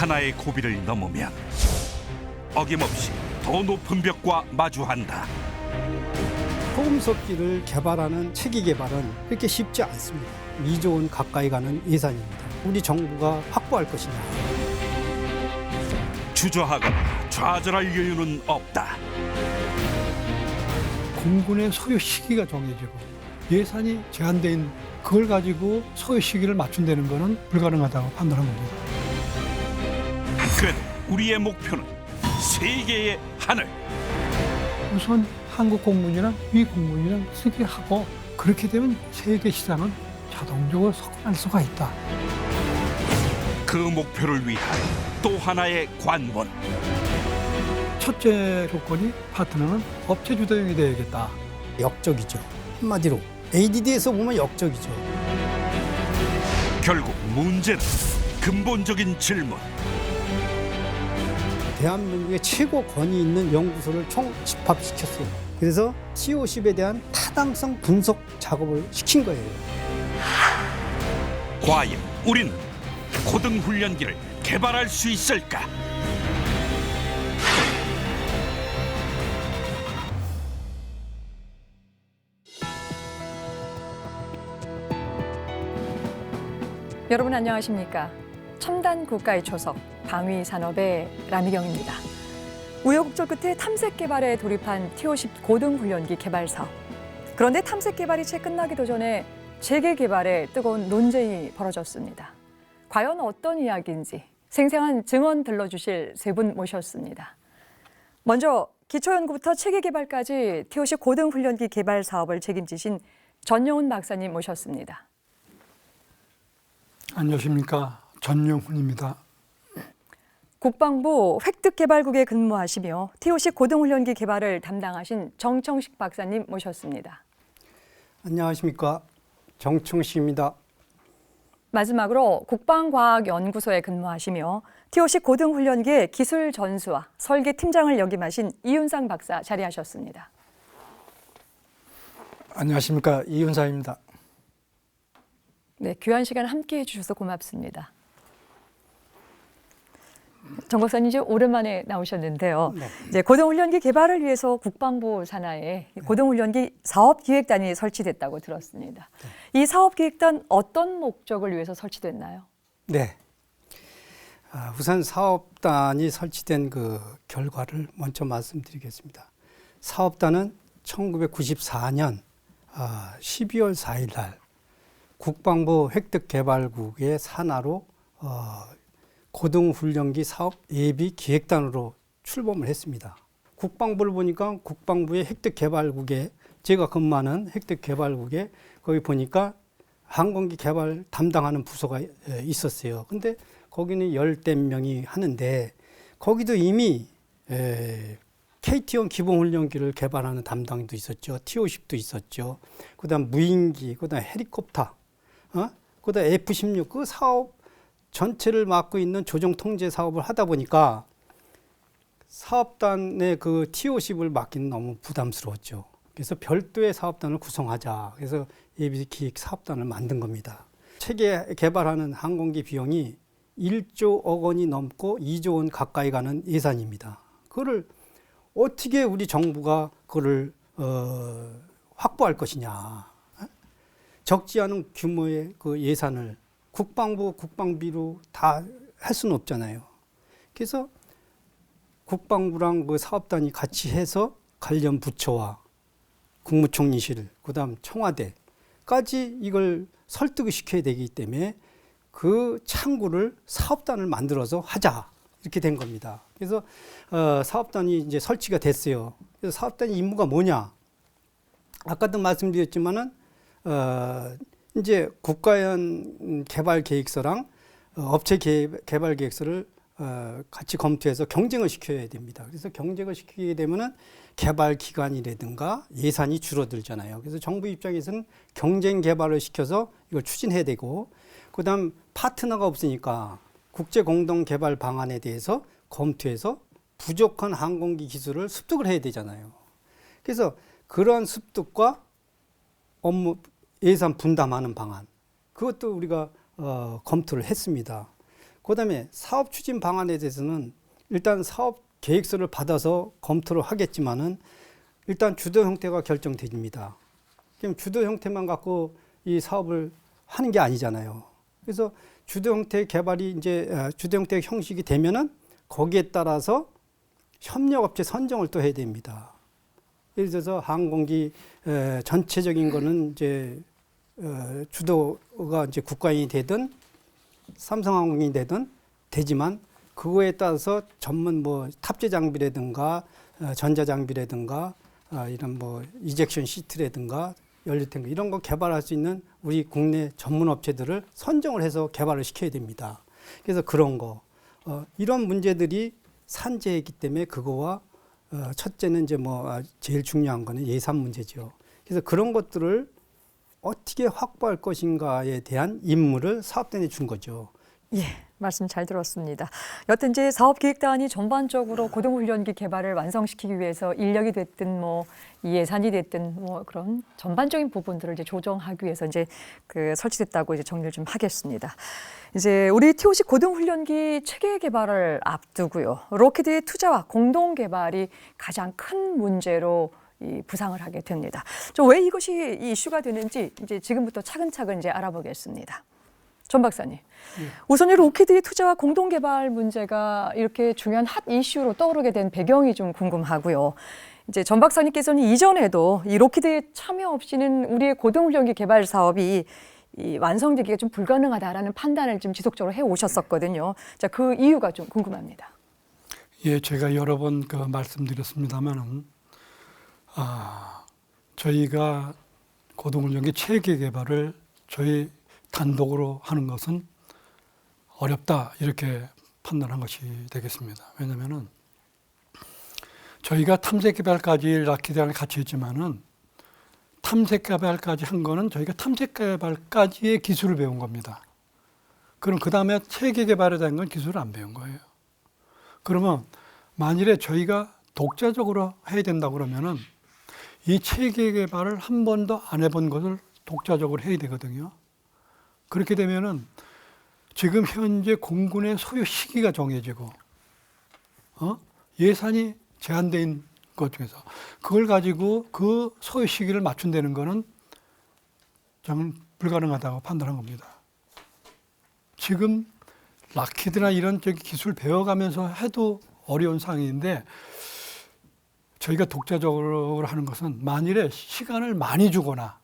하나의 고비를 넘으면 어김없이 더 높은 벽과 마주한다. 초금속기를 개발하는 체계 개발은 그렇게 쉽지 않습니다. 2조 원 가까이 가는 예산입니다. 우리 정부가 확보할 것이냐. 주저하거나 좌절할 여유는 없다. 공군의 소요 시기가 정해지고 예산이 제한된 그걸 가지고 소요 시기를 맞춘다는 것은 불가능하다고 판단한 겁니다. 그래도 우리의 목표는 세계의 하늘. 우선 한국 공군이랑 미 공군이랑 쓰기하고 그렇게 되면 세계 시장은 자동적으로 석권할 수가 있다. 그 목표를 위한 또 하나의 관문. 첫째 조건이 파트너는 업체 주도형이 되어야겠다. 역적이죠. 한마디로 ADD에서 보면 역적이죠. 결국 문제는 근본적인 질문. 대한민국의 최고 권위 있는 연구소를 총 집합시켰어요. 그래서 TO10에 대한 타당성 분석 작업을 시킨 거예요. 과연 우리는 고등훈련기를 개발할 수 있을까? 여러분 안녕하십니까? 첨단 국가의 초석, 방위 산업의 라미경입니다. 우여곡절 끝에 탐색 개발에 돌입한 TO10 고등훈련기 개발 사업. 그런데 탐색 개발이 채 끝나기도 전에 재개 개발에 뜨거운 논쟁이 벌어졌습니다. 과연 어떤 이야기인지 생생한 증언 들러주실 세 분 모셨습니다. 먼저 기초연구부터 체계 개발까지 TO10 고등훈련기 개발 사업을 책임지신 전용훈 박사님 모셨습니다. 안녕하십니까. 전용훈입니다. 국방부 획득개발국에 근무하시며 TO10 고등훈련기 개발을 담당하신 정청식 박사님 모셨습니다. 안녕하십니까. 정충식입니다. 마지막으로 국방과학연구소에 근무하시며 TO10 고등훈련기의 기술 전수와 설계 팀장을 역임하신 이윤상 박사 자리하셨습니다. 안녕하십니까. 이윤상입니다. 네, 귀한 시간 함께해 주셔서 고맙습니다. 정 박사님 이제 오랜만에 나오셨는데요. 네. 이제 고등훈련기 개발을 위해서 국방부 산하에 고등훈련기 사업기획단이 설치됐다고 들었습니다. 이 사업기획단 어떤 목적을 위해서 설치됐나요? 네. 우선 사업단이 설치된 그 결과를 먼저 말씀드리겠습니다. 사업단은 1994년 12월 4일 날 국방부 획득개발국의 산하로 고등훈련기 사업 예비 기획단으로 출범을 했습니다. 국방부를 보니까 국방부의 획득개발국에 제가 근무하는 획득개발국에 거기 보니까 항공기 개발 담당하는 부서가 있었어요. 근데 거기는 열댓 명이 하는데 거기도 이미 KT-1 기본훈련기를 개발하는 담당도 있었죠. TO10도 있었죠. 그다음 무인기, 그다음 헬리콥터, 그다음 F-16 그 사업 전체를 맡고 있는 조정 통제 사업을 하다 보니까 사업단의 그 TO10을 맡기는 너무 부담스러웠죠. 그래서 별도의 사업단을 구성하자. 그래서 예비기획 사업단을 만든 겁니다. 체계 개발하는 항공기 비용이 1조억 원이 넘고 2조 원 가까이 가는 예산입니다. 그거를 어떻게 우리 정부가 그거를 확보할 것이냐. 적지 않은 규모의 그 예산을 국방부 국방비로 다 할 수는 없잖아요. 그래서 국방부랑 그 사업단이 같이 해서 관련 부처와 국무총리실, 그다음 청와대까지 이걸 설득을 시켜야 되기 때문에 그 창구를 사업단을 만들어서 하자 이렇게 된 겁니다. 그래서 사업단이 이제 설치가 됐어요. 그래서 사업단의 임무가 뭐냐? 아까도 말씀드렸지만은 이제 국가연 개발 계획서랑 업체 개발 계획서를 같이 검토해서 경쟁을 시켜야 됩니다. 그래서 경쟁을 시키게 되면은 개발 기간이라든가 예산이 줄어들잖아요. 그래서 정부 입장에서는 경쟁 개발을 시켜서 이걸 추진해야 되고, 그다음 파트너가 없으니까 국제 공동 개발 방안에 대해서 검토해서 부족한 항공기 기술을 습득을 해야 되잖아요. 그래서 그러한 습득과 업무 예산 분담하는 방안, 그것도 우리가 검토를 했습니다. 그다음에 사업 추진 방안에 대해서는 일단 사업 계획서를 받아서 검토를 하겠지만은 일단 주도 형태가 결정됩니다. 그럼 주도 형태만 갖고 이 사업을 하는 게 아니잖아요. 그래서 주도 형태 개발이 이제 주도 형태 형식이 되면은 거기에 따라서 협력업체 선정을 또 해야 됩니다. 예를 들어서 항공기 전체적인 거는 이제 주도가 이제 국가인이 되든 삼성항공이 되지만 그거에 따라서 전문 뭐 탑재 장비라든가 전자 장비라든가 이런 뭐 이젝션 시트라든가 연료 탱크 이런 거 개발할 수 있는 우리 국내 전문 업체들을 선정을 해서 개발을 시켜야 됩니다. 그래서 그런 거 이런 문제들이 산재이기 때문에 그거와 첫째는 이제 뭐 제일 중요한 거는 예산 문제죠. 그래서 그런 것들을 어떻게 확보할 것인가에 대한 임무를 사업단에 준 거죠. 예, 말씀 잘 들었습니다. 여튼 이제 사업기획단이 전반적으로 고등훈련기 개발을 완성시키기 위해서 인력이 됐든 뭐 예산이 됐든 뭐 그런 전반적인 부분들을 이제 조정하기 위해서 이제 설치됐다고 이제 정리를 좀 하겠습니다. 이제 우리 TOC 고등훈련기 체계 개발을 앞두고요. 로키드의 투자와 공동 개발이 가장 큰 문제로 부상을 하게 됩니다. 왜 이것이 이슈가 되는지 이제 지금부터 차근차근 이제 알아보겠습니다. 전 박사님, 우선 이 로키드의 투자와 공동 개발 문제가 이렇게 중요한 핫 이슈로 떠오르게 된 배경이 좀 궁금하고요. 이제 전 박사님께서는 이전에도 이 로키드의 참여 없이는 우리의 고등훈련기 개발 사업이 완성되기가 좀 불가능하다라는 판단을 좀 지속적으로 해 오셨었거든요. 자, 그 이유가 좀 궁금합니다. 예, 제가 여러 번 말씀드렸습니다만은 저희가 고등훈련기 체계 개발을 저희 단독으로 하는 것은 어렵다 이렇게 판단한 것이 되겠습니다. 왜냐하면은 저희가 탐색 개발까지 라키드랑 같이 했지만은 탐색 개발까지 한 거는 저희가 탐색 개발까지의 기술을 배운 겁니다. 그럼 그 다음에 체계 개발에 대한 건 기술을 안 배운 거예요. 그러면 만일에 저희가 독자적으로 해야 된다 그러면은 이 체계 개발을 한 번도 안 해본 것을 독자적으로 해야 되거든요. 그렇게 되면은 지금 현재 공군의 소요 시기가 정해지고 예산이 제한된 것 중에서 그걸 가지고 그 소요 시기를 맞춘다는 거는 저는 불가능하다고 판단한 겁니다. 지금 락히드나 이런 기술 배워가면서 해도 어려운 상황인데 저희가 독자적으로 하는 것은 만일에 시간을 많이 주거나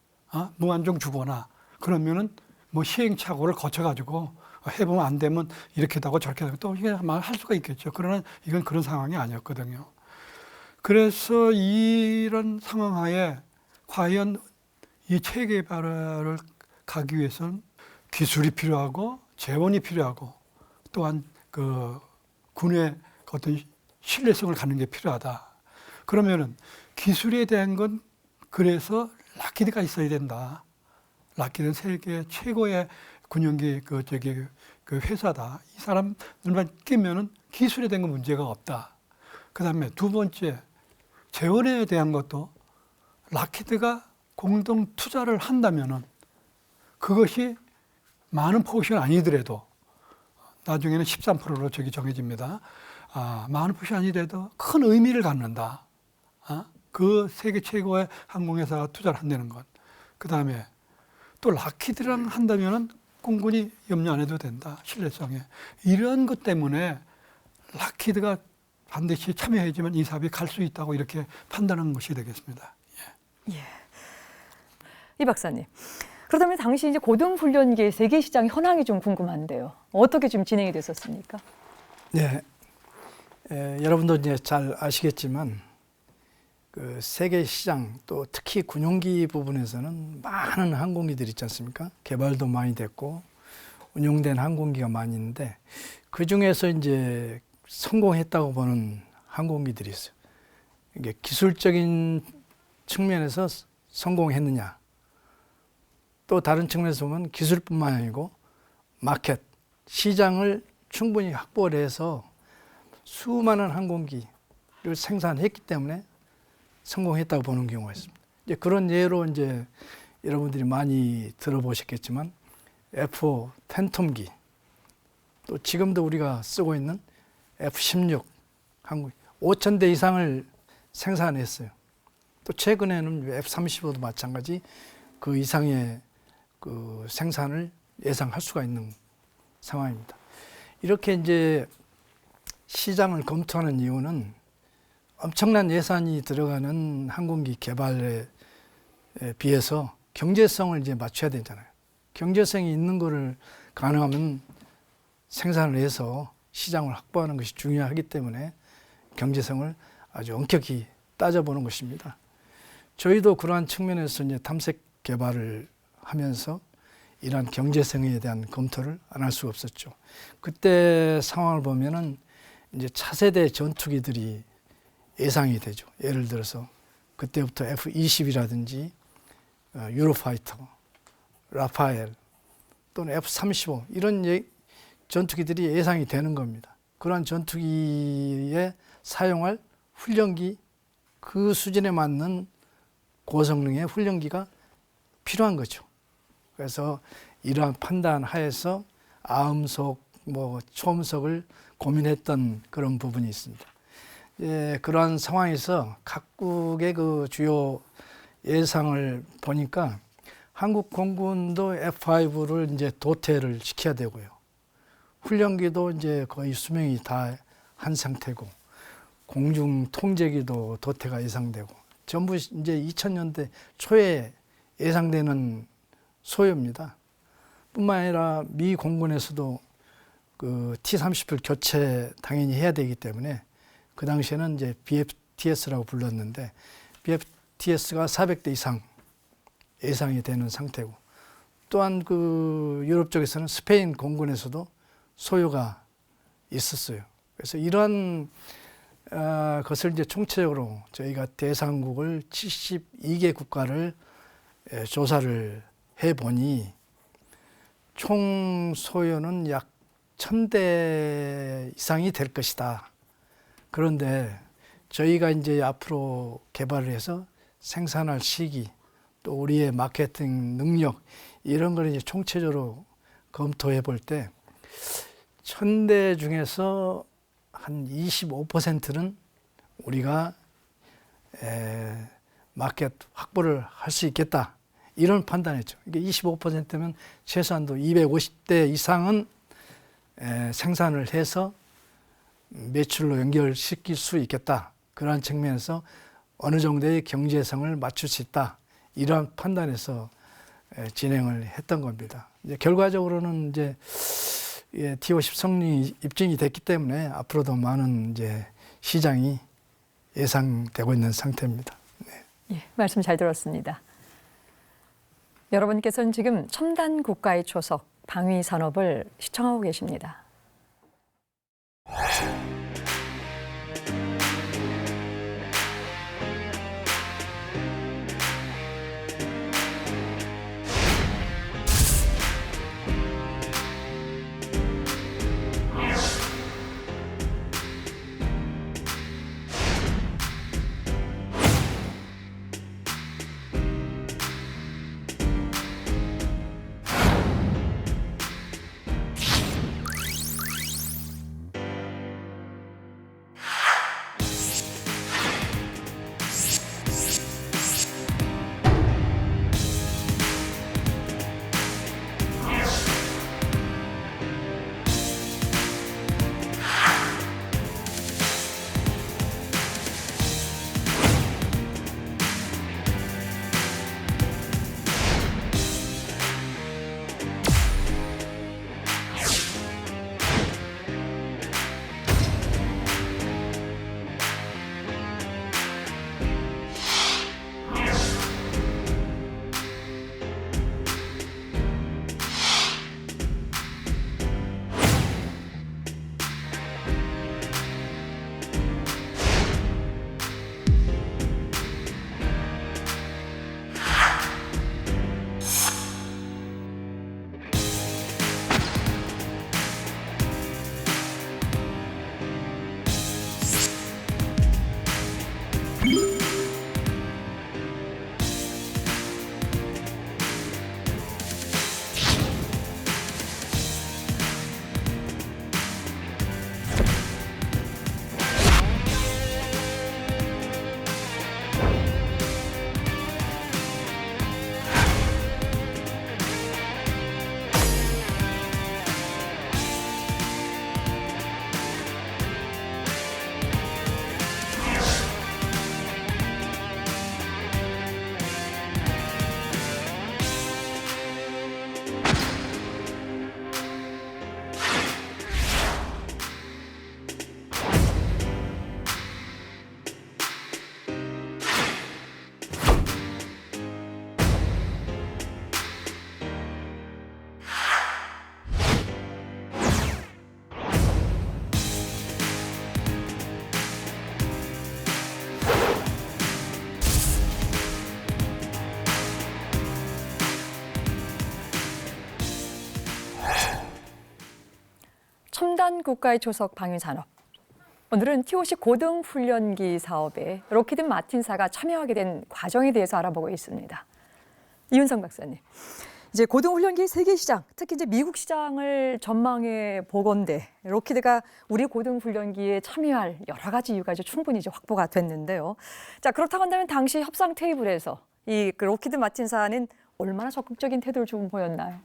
무한정 주거나 그러면은 뭐 시행착오를 거쳐가지고 해보면 안 되면 이렇게 하고 저렇게 하고 또 이게 할 수가 있겠죠. 그러나 이건 그런 상황이 아니었거든요. 그래서 이런 상황 하에 과연 이 체계 개발을 가기 위해서는 기술이 필요하고 재원이 필요하고 또한 그 군의 어떤 신뢰성을 갖는 게 필요하다. 그러면은 기술에 대한 건 그래서 락히드가 있어야 된다. 락히드는 세계 최고의 군용기 그 회사다. 이 사람들만 끼면은 기술에 대한 건 문제가 없다. 그 다음에 두 번째 재원에 대한 것도 락히드가 공동 투자를 한다면은 그것이 많은 포션이 아니더라도 나중에는 13%로 정해집니다. 많은 포션이 아니더라도 큰 의미를 갖는다. 그 세계 최고의 항공회사가 투자를 한다는 것. 그 다음에 또 락히드랑 한다면은 공군이 염려 안 해도 된다. 신뢰성에. 이런 것 때문에 락히드가 반드시 참여해야지만 이 사업이 갈 수 있다고 이렇게 판단한 것이 되겠습니다. 예. 이 박사님. 그렇다면 당시 이제 고등훈련기의 세계 시장 현황이 좀 궁금한데요. 어떻게 좀 진행이 됐었습니까? 네, 여러분도 이제 잘 아시겠지만 그 세계 시장 또 특히 군용기 부분에서는 많은 항공기들이 있지 않습니까? 개발도 많이 됐고 운용된 항공기가 많이 있는데 그 중에서 이제 성공했다고 보는 항공기들이 있어요. 이게 기술적인 측면에서 성공했느냐? 또 다른 측면에서 보면 기술뿐만 아니고 마켓, 시장을 충분히 확보를 해서 수많은 항공기를 생산했기 때문에 성공했다고 보는 경우가 있습니다. 이제 그런 예로 이제 여러분들이 많이 들어보셨겠지만 F4 팬텀기, 또 지금도 우리가 쓰고 있는 F-16 항공기 5,000대 이상을 생산했어요. 또 최근에는 F-35도 마찬가지 그 이상의 그 생산을 예상할 수가 있는 상황입니다. 이렇게 이제 시장을 검토하는 이유는 엄청난 예산이 들어가는 항공기 개발에 비해서 경제성을 이제 맞춰야 되잖아요. 경제성이 있는 거를 가능하면 생산을 해서 시장을 확보하는 것이 중요하기 때문에 경제성을 아주 엄격히 따져보는 것입니다. 저희도 그러한 측면에서 이제 탐색 개발을 하면서 이러한 경제성에 대한 검토를 안 할 수가 없었죠. 그때 상황을 보면은 이제 차세대 전투기들이 예상이 되죠. 예를 들어서 그때부터 F-20이라든지 유로파이터, 라파엘 또는 F-35 이런 전투기들이 예상이 되는 겁니다. 그러한 전투기에 사용할 훈련기 그 수준에 맞는 고성능의 훈련기가 필요한 거죠. 그래서 이러한 판단 하에서 아음속, 초음속을 고민했던 그런 부분이 있습니다. 그러한 상황에서 각국의 그 주요 예상을 보니까 한국 공군도 F-5를 이제 도태를 시켜야 되고요. 훈련기도 이제 거의 수명이 다 한 상태고, 공중 통제기도 도태가 예상되고, 전부 이제 2000년대 초에 예상되는 소요입니다. 뿐만 아니라 미 공군에서도 그 T-30을 교체 당연히 해야 되기 때문에 그 당시에는 이제 BFTS라고 불렀는데 BFTS가 400대 이상 예상이 되는 상태고, 또한 그 유럽 쪽에서는 스페인 공군에서도 소요가 있었어요. 그래서 이러한 것을 이제 총체적으로 저희가 대상국을 72개 국가를 조사를 해보니 총 소요는 약 1000대 이상이 될 것이다. 그런데 저희가 이제 앞으로 개발을 해서 생산할 시기, 또 우리의 마케팅 능력, 이런 걸 이제 총체적으로 검토해 볼 때 1000대 중에서 한 25%는 우리가 마켓 확보를 할 수 있겠다. 이런 판단했죠. 이게 25%면 최소한도 250대 이상은 생산을 해서 매출로 연결시킬 수 있겠다. 그러한 측면에서 어느 정도의 경제성을 맞출 수 있다. 이러한 판단에서 진행을 했던 겁니다. 이제 결과적으로는 이제 T-50 성능이 입증이 됐기 때문에 앞으로도 많은 이제 시장이 예상되고 있는 상태입니다. 네. 예, 말씀 잘 들었습니다. 여러분께서는 지금 첨단 국가의 초석 방위 산업을 시청하고 계십니다. 첨단 국가의 초석 방위산업. 오늘은 TOC 고등훈련기 사업에 로키드 마틴사가 참여하게 된 과정에 대해서 알아보고 있습니다. 이윤성 박사님, 이제 고등훈련기 세계 시장, 특히 이제 미국 시장을 전망해 보건대 로키드가 우리 고등훈련기에 참여할 여러 가지 이유가 이제 충분히 이제 확보가 됐는데요. 자, 그렇다고 한다면 당시 협상 테이블에서 이 로키드 마틴사는 얼마나 적극적인 태도를 좀 보였나요?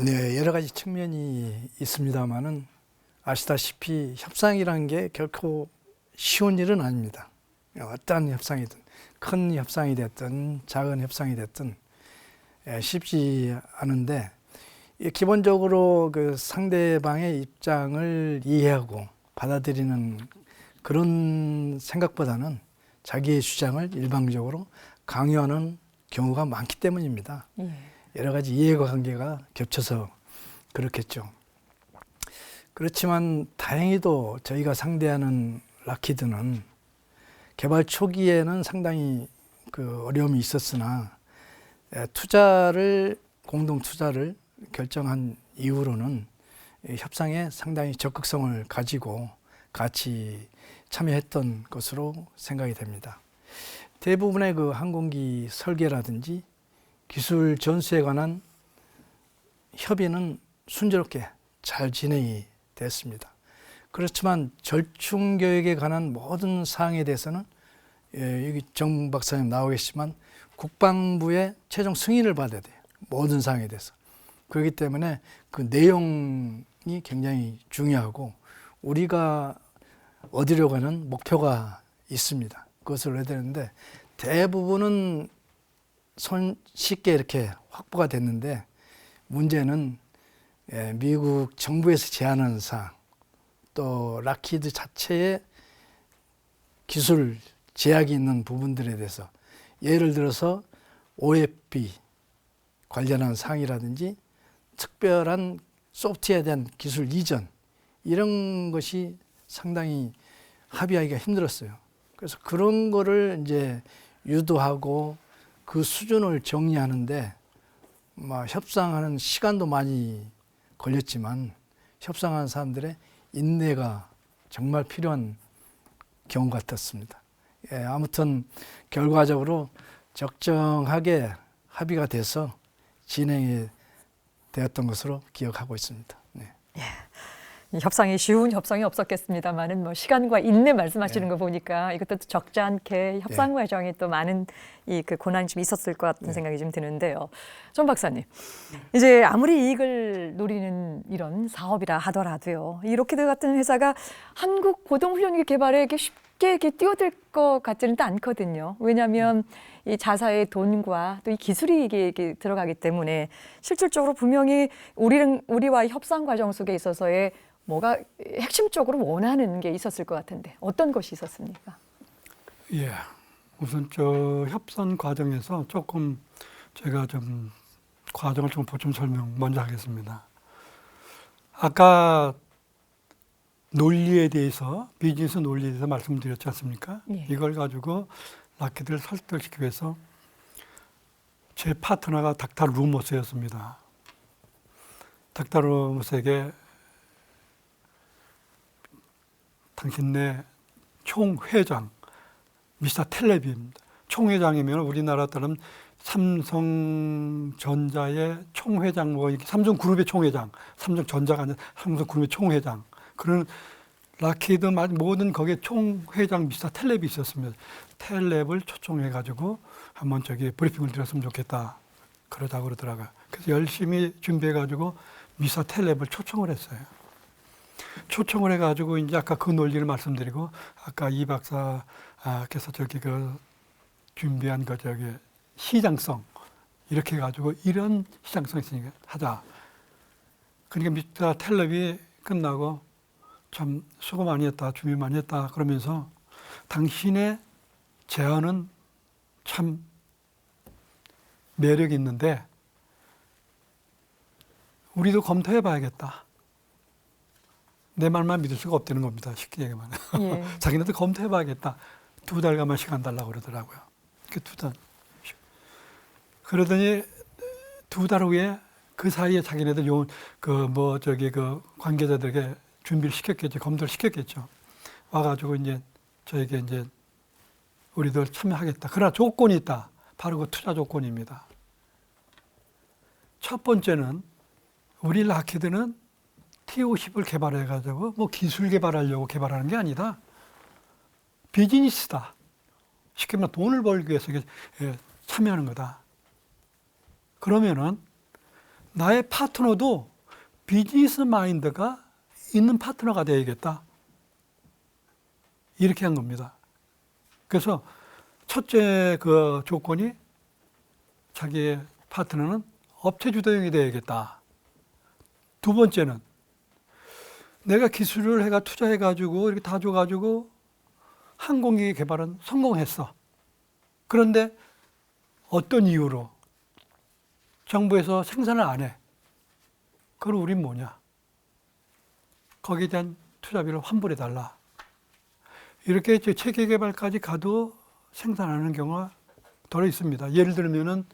네, 여러 가지 측면이 있습니다만은 아시다시피 협상이라는 게 결코 쉬운 일은 아닙니다. 어떠한 협상이든 큰 협상이 됐든 작은 협상이 됐든 쉽지 않은데 기본적으로 그 상대방의 입장을 이해하고 받아들이는 그런 생각보다는 자기의 주장을 일방적으로 강요하는 경우가 많기 때문입니다. 여러 가지 이해관계가 겹쳐서 그렇겠죠. 그렇지만 다행히도 저희가 상대하는 락히드는 개발 초기에는 상당히 그 어려움이 있었으나 공동 투자를 결정한 이후로는 협상에 상당히 적극성을 가지고 같이 참여했던 것으로 생각이 됩니다. 대부분의 그 항공기 설계라든지 기술 전수에 관한 협의는 순조롭게 잘 진행이 됐습니다. 그렇지만 절충교육에 관한 모든 사항에 대해서는 여기 정 박사님 나오 계시지만 국방부의 최종 승인을 받아야 돼요. 모든 사항에 대해서. 그렇기 때문에 그 내용이 굉장히 중요하고 우리가 얻으려 가는 목표가 있습니다. 그것을 해야 되는데 대부분은 쉽게 이렇게 확보가 됐는데 문제는 미국 정부에서 제안하는 사항 또 락히드 자체의 기술 제약이 있는 부분들에 대해서 예를 들어서 OFB 관련한 사항이라든지 특별한 소프트웨어에 대한 기술 이전 이런 것이 상당히 합의하기가 힘들었어요. 그래서 그런 거를 이제 유도하고 그 수준을 정리하는데 협상하는 시간도 많이 걸렸지만 협상하는 사람들의 인내가 정말 필요한 경우 같았습니다. 아무튼 결과적으로 적정하게 합의가 돼서 진행이 되었던 것으로 기억하고 있습니다. 네. 이 협상이 쉬운 협상이 없었겠습니다만은 뭐 시간과 인내 말씀하시는 거 보니까 이것도 적지 않게 협상 과정에 또 많은 이 그 고난이 좀 있었을 것 같은 생각이 좀 드는데요. 정 박사님, 이제 아무리 이익을 노리는 이런 사업이라 하더라도요, 이 로키드 같은 회사가 한국 고등훈련기 개발에 이렇게 쉽게 이렇게 뛰어들 것 같지는 않거든요. 왜냐하면 이 자사의 돈과 또 이 기술이 이게 들어가기 때문에 실질적으로 분명히 우리와의 협상 과정 속에 있어서의 뭐가 핵심적으로 원하는 게 있었을 것 같은데 어떤 것이 있었습니까? 예, 우선 저 협상 과정에서 조금 제가 좀 과정을 좀 보충 설명 먼저 하겠습니다. 아까 논리에 대해서 비즈니스 논리에 대해서 말씀드렸지 않습니까? 예. 이걸 가지고 락히드를 설득시키기 위해서 제 파트너가 닥터 루머스였습니다. 닥터 루머스에게 당신네 총회장 미스터 텔레비입니다. 총회장이면 우리나라 따르면 삼성전자의 총회장, 삼성그룹의 총회장, 삼성전자가 아니라 삼성그룹의 총회장. 그런 락히드 모든 거기에 총회장 미스터 텔레비 있었습니다. 텔레비를 초청해가지고 한번 브리핑을 드렸으면 좋겠다. 그러자고 그러더라고요. 그래서 열심히 준비해가지고 미스터 텔레비를 초청을 했어요. 초청을 해가지고 이제 아까 그 논리를 말씀드리고 아까 이 박사께서 준비한 시장성 이렇게 해가지고 이런 시장성 있으니까 하자. 그러니까 미스터 텔레비 끝나고 참 수고 많이 했다, 준비 많이 했다 그러면서 당신의 제안은 참 매력이 있는데 우리도 검토해 봐야겠다. 내 말만 믿을 수가 없다는 겁니다. 쉽게 얘기하면. 예. 자기네도 검토해 봐야겠다. 2달간만 시간 달라고 그러더라고요. 그 2달. 그러더니 2달 후에 그 사이에 자기네들 그 관계자들에게 준비를 시켰겠죠. 검토를 시켰겠죠. 와가지고 이제 저에게 이제 우리들 참여하겠다. 그러나 조건이 있다. 바로 그 투자 조건입니다. 첫 번째는 우리 락히드는 T50을 개발해가지고 뭐 기술 개발하려고 개발하는 게 아니다. 비즈니스다. 쉽게 말하면 돈을 벌기 위해서 참여하는 거다. 그러면은 나의 파트너도 비즈니스 마인드가 있는 파트너가 되어야겠다. 이렇게 한 겁니다. 그래서 첫째 그 조건이 자기의 파트너는 업체 주도형이 되어야겠다. 두 번째는 내가 기술을 해가 투자해가지고 이렇게 다 줘가지고 항공기 개발은 성공했어. 그런데 어떤 이유로 정부에서 생산을 안 해? 그럼 우린 뭐냐? 거기에 대한 투자비를 환불해달라. 이렇게 체계 개발까지 가도 생산하는 경우가 덜어 있습니다. 예를 들면은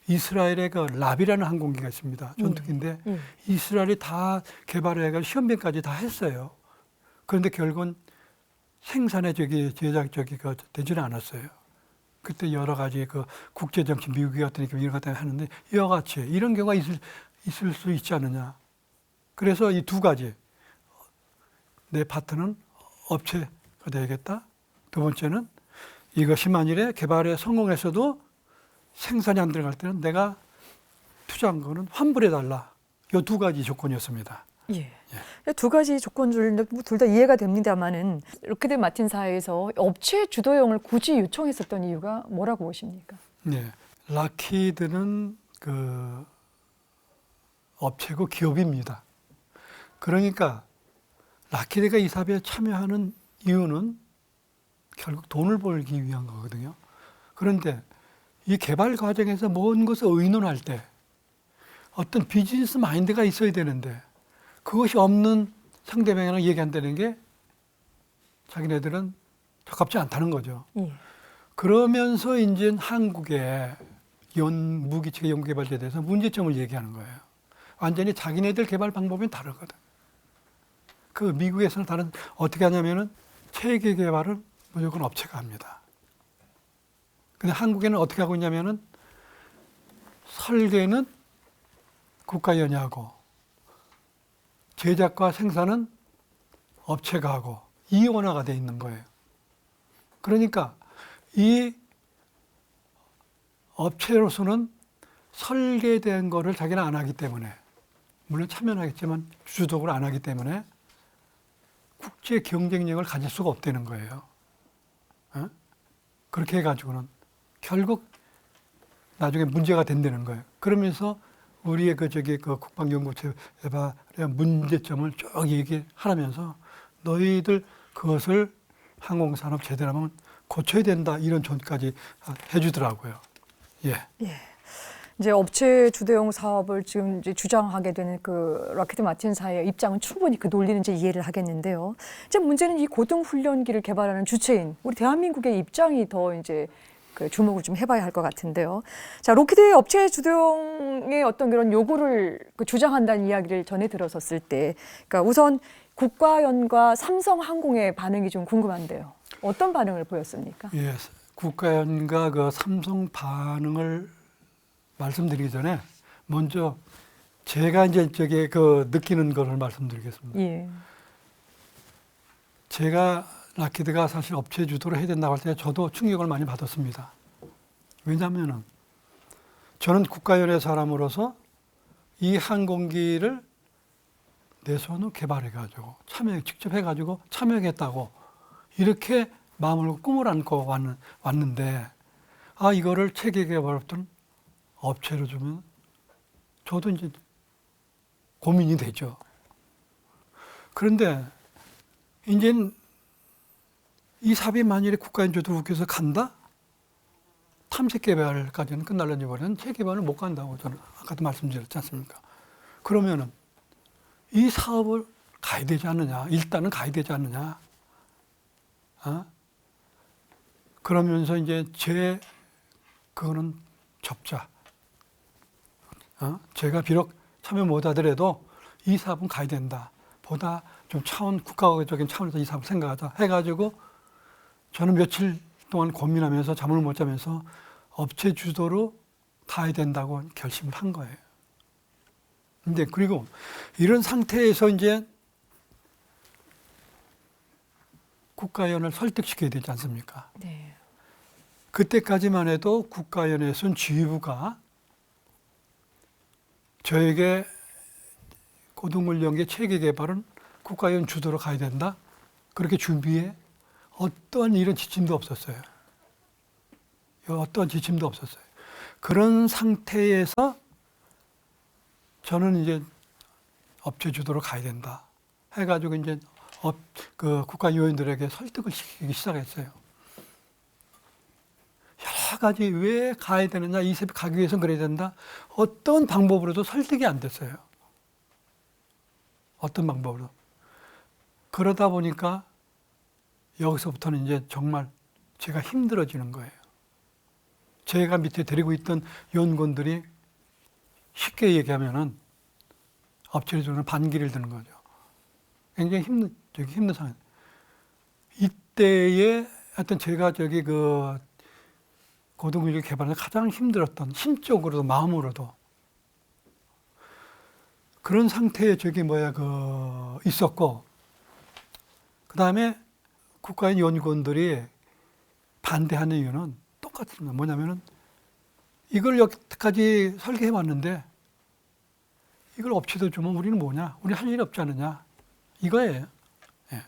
이스라엘의 그 라비라는 항공기가 있습니다. 전투기인데 이스라엘이 다 개발해가 시험비행까지 다 했어요. 그런데 결국은 생산에 되지는 않았어요. 그때 여러 가지 그 국제 정치 미국이 같으니까 이런 것 때문에 하는데 이와 같이 이런 경우가 있을 수 있지 않느냐. 그래서 이 두 가지 내 파트는 업체가 되겠다. 두 번째는 이것이 만일에 개발에 성공해서도 생산이 안 들어갈 때는 내가 투자한 거는 환불해달라. 이 두 가지 조건이었습니다. 예. 두 가지 조건 둘 다 이해가 됩니다만은 록히드 마틴사에서 업체 주도형을 굳이 요청했었던 이유가 뭐라고 보십니까? 네, 락히드는 그 업체고 기업입니다. 그러니까 락히드가 이 사업에 참여하는 이유는 결국 돈을 벌기 위한 거거든요. 그런데 이 개발 과정에서 모든 것을 의논할 때 어떤 비즈니스 마인드가 있어야 되는데 그것이 없는 상대방이랑 얘기한다는 게 자기네들은 적합지 않다는 거죠. 예. 그러면서 이제 한국의 무기체계 연구개발제에 대해서 문제점을 얘기하는 거예요. 완전히 자기네들 개발 방법이 다르거든. 그 미국에서는 어떻게 하냐면은 체계 개발은 무조건 업체가 합니다. 근데 한국에는 어떻게 하고 있냐면은 설계는 국가위원회 하고 제작과 생산은 업체가 하고 이원화가 돼 있는 거예요. 그러니까 이 업체로서는 설계된 거를 자기는 안 하기 때문에 물론 참여는 하겠지만 주도적으로 안 하기 때문에 국제 경쟁력을 가질 수가 없다는 거예요. 그렇게 해가지고는 결국 나중에 문제가 된다는 거예요. 그러면서 우리의 그 국방연구체의 문제점을 쭉 얘기하면서 너희들 그것을 항공산업 제대로 하면 고쳐야 된다 이런 조언까지 해주더라고요. 예. 예. 이제 업체 주도형 사업을 지금 이제 주장하게 되는 그 록히드 마틴사의 입장은 충분히 그 논리는 이제 이해를 하겠는데요. 이제 문제는 이 고등훈련기를 개발하는 주체인 우리 대한민국의 입장이 더 이제 그 주목을 좀 해봐야 할 것 같은데요. 자, 록히드의 업체 주도형의 어떤 그런 요구를 주장한다는 이야기를 전해 들었었을 때, 그러니까 우선 국가연과 삼성항공의 반응이 좀 궁금한데요. 어떤 반응을 보였습니까? 예, 국가연과 그 삼성 반응을 말씀드리기 전에 먼저 제가 이제 느끼는 것을 말씀드리겠습니다. 예. 제가 락히드가 사실 업체 주도를 해야 된다고 할 때 저도 충격을 많이 받았습니다. 왜냐하면은 저는 국가연의 사람으로서 이 항공기를 내 손으로 개발해가지고 직접 해가지고 참여하겠다고 이렇게 마음을 꿈을 안고 왔는데 이거를 체계 개발했던 업체로 주면 저도 이제 고민이 되죠. 그런데 이제 이 사업이 만일에 국가연 주도국에서 간다? 탐색 개발까지는 끝날려니 버리면 체계개발을 못 간다고 저는 아까도 말씀드렸지 않습니까? 그러면은 이 사업을 가야 되지 않느냐? 일단은 가야 되지 않느냐? 그러면서 이제 그거는 접자. 제가 비록 참여 못하더라도 이 사업은 가야 된다. 보다 좀 국가적인 차원에서 이 사업을 생각하자 해가지고 저는 며칠 동안 고민하면서 잠을 못 자면서 업체 주도로 가야 된다고 결심을 한 거예요. 근데 그리고 이런 상태에서 이제 국가위원을 설득시켜야 되지 않습니까? 네. 그때까지만 해도 국가위원회에서는 지휘부가 저에게 고등훈련계 체계 개발은 국가위원 주도로 가야 된다. 그렇게 준비해 어떠한 이런 지침도 없었어요. 어떠한 지침도 없었어요. 그런 상태에서 저는 이제 업체 주도로 가야 된다. 해가지고 이제 국가위원들에게 설득을 시키기 시작했어요. 여러 가지 왜 가야 되느냐, 이 세비 가기 위해서는 그래야 된다. 어떤 방법으로도 설득이 안 됐어요. 어떤 방법으로. 그러다 보니까 여기서부터는 이제 정말 제가 힘들어지는 거예요. 제가 밑에 데리고 있던 요원군들이 쉽게 얘기하면은 업체를 주는 반기를 드는 거죠. 굉장히 힘든 상황. 이때에 하여튼 제가 고등훈련 개발에서 가장 힘들었던 심적으로도 마음으로도 그런 상태에 있었고, 그 다음에 국가인 연구원들이 반대하는 이유는 똑같습니다. 뭐냐면은 이걸 여기까지 설계해 왔는데 이걸 업체도 주면 우리는 뭐냐? 우리 할 일이 없지 않느냐? 이거예요. 예.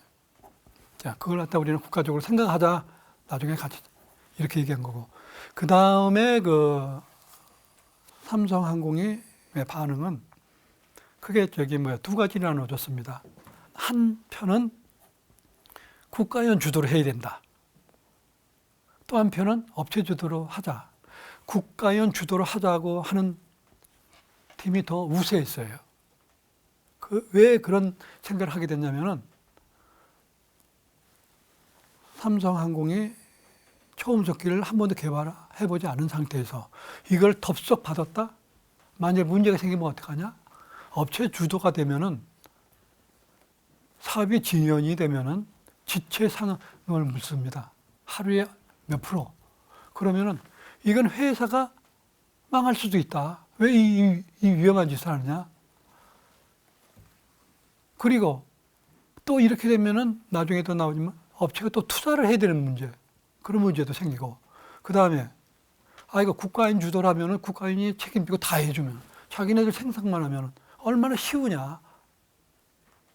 자, 그걸 갖다 우리는 국가적으로 생각하자. 나중에 같이 이렇게 얘기한 거고. 그 다음에 삼성항공의 반응은 크게 두 가지로 나눠졌습니다. 한 편은 국가위원 주도로 해야 된다. 또 한편은 업체 주도로 하자. 국가위원 주도로 하자고 하는 팀이 더 우세했어요. 왜 그런 생각을 하게 됐냐면은 삼성항공이 초음속기를 한 번도 개발해보지 않은 상태에서 이걸 덥석 받았다? 만약에 문제가 생기면 어떡하냐? 업체 주도가 되면은 사업이 진연이 되면은 지체 상황을 묻습니다. 하루에 몇 프로. 그러면은 이건 회사가 망할 수도 있다. 왜 이 위험한 짓을 하느냐? 그리고 또 이렇게 되면은 나중에 또 나오지만 업체가 또 투자를 해야 되는 문제. 그런 문제도 생기고. 그 다음에 이거 국가인 주도라면은 국가인이 책임지고 다 해주면 자기네들 생산만 하면 얼마나 쉬우냐.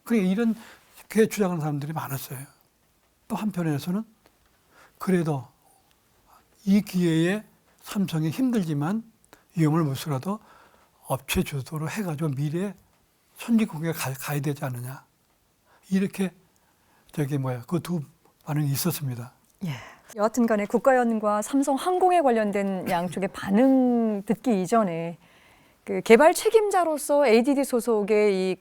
그러니까 이렇게 주장하는 사람들이 많았어요. 또 한편에서는 그래도 이 기회에 삼성이 힘들지만 위험을 무시라도 업체 주도로 해가지고 미래에 선진국에 가야 되지 않느냐. 이렇게 그 두 반응이 있었습니다. 예. 여하튼 간에 국가위원과 삼성항공에 관련된 양쪽의 반응 듣기 이전에 개발 책임자로서 ADD 소속의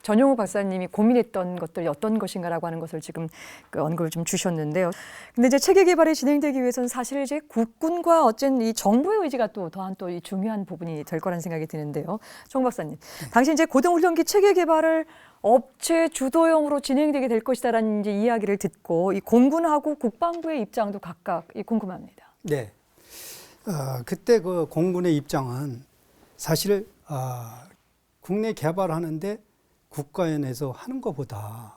전용우 박사님이 고민했던 것들이 어떤 것인가라고 하는 것을 지금 언급을 좀 주셨는데요. 근데 이제 체계 개발이 진행되기 위해서는 사실 이제 국군과 어쨌든 이 정부의 의지가 더한 이 중요한 부분이 될 거라는 생각이 드는데요. 정 박사님, 당시 이제 고등훈련기 체계 개발을 업체 주도형으로 진행되게 될 것이다라는 이제 이야기를 듣고 이 공군하고 국방부의 입장도 각각 궁금합니다. 네. 그때 공군의 입장은 사실 국내 개발하는데 국가연에서 하는 것보다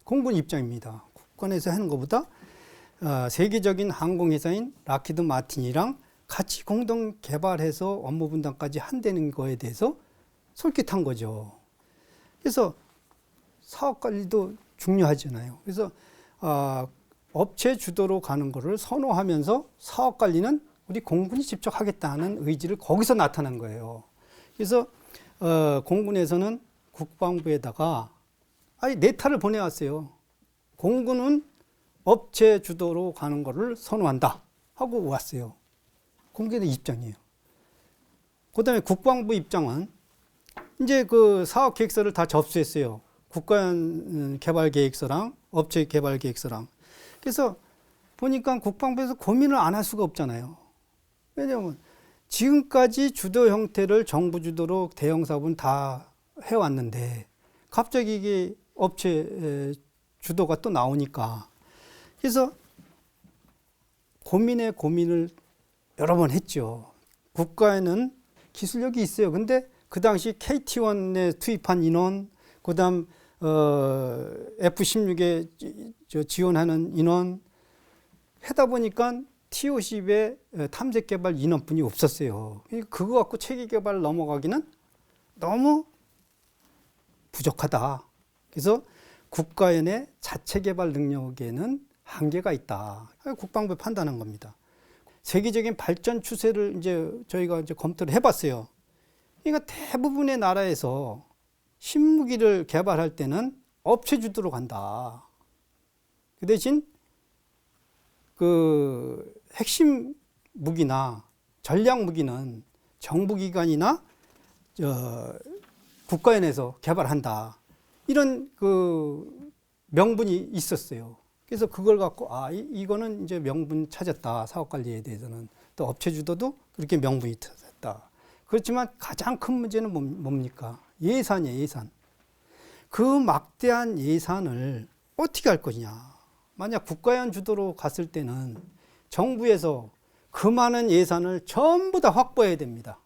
공군 입장입니다. 국가연에서 하는 것보다 세계적인 항공회사인 락히드 마틴이랑 같이 공동 개발해서 업무 분담까지 한다는 거에 대해서 솔깃한 거죠. 그래서 사업 관리도 중요하잖아요. 그래서 업체 주도로 가는 거를 선호하면서 사업 관리는 우리 공군이 직접 하겠다는 의지를 거기서 나타난 거예요. 그래서 공군에서는 국방부에다가 내타를 보내왔어요. 공군은 업체 주도로 가는 거를 선호한다 하고 왔어요. 공군의 입장이에요. 그다음에 국방부 입장은 이제 사업 계획서를 다 접수했어요. 국가연 개발 계획서랑 업체 개발 계획서랑. 그래서 보니까 국방부에서 고민을 안 할 수가 없잖아요. 왜냐하면 지금까지 주도 형태를 정부 주도로 대형 사업은 다 해왔는데 갑자기 이게 업체 주도가 또 나오니까 그래서 고민을 여러 번 했죠. 국가에는 기술력이 있어요. 근데 그 당시 KT1에 투입한 인원, 그다음 F-16에 지원하는 인원 하다 보니까 T-50에 탐색 개발 인원뿐이 없었어요. 그거 갖고 체계 개발 넘어가기는 너무 부족하다. 그래서 국가연의 자체 개발 능력에는 한계가 있다. 국방부에 판단한 겁니다. 세계적인 발전 추세를 이제 저희가 이제 검토를 해봤어요. 그러니까 대부분의 나라에서 신무기를 개발할 때는 업체 주도로 간다. 그 대신 그 핵심 무기나 전략 무기는 정부기관이나 국가연에서 개발한다. 이런 그 명분이 있었어요. 그래서 그걸 갖고 이거는 이제 명분 찾았다. 사업 관리에 대해서는 또 업체 주도도 그렇게 명분이 찾았다. 그렇지만 가장 큰 문제는 뭡니까? 예산이에요, 예산. 그 막대한 예산을 어떻게 할 거냐. 만약 국가연 주도로 갔을 때는 정부에서 그 많은 예산을 전부 다 확보해야 됩니다.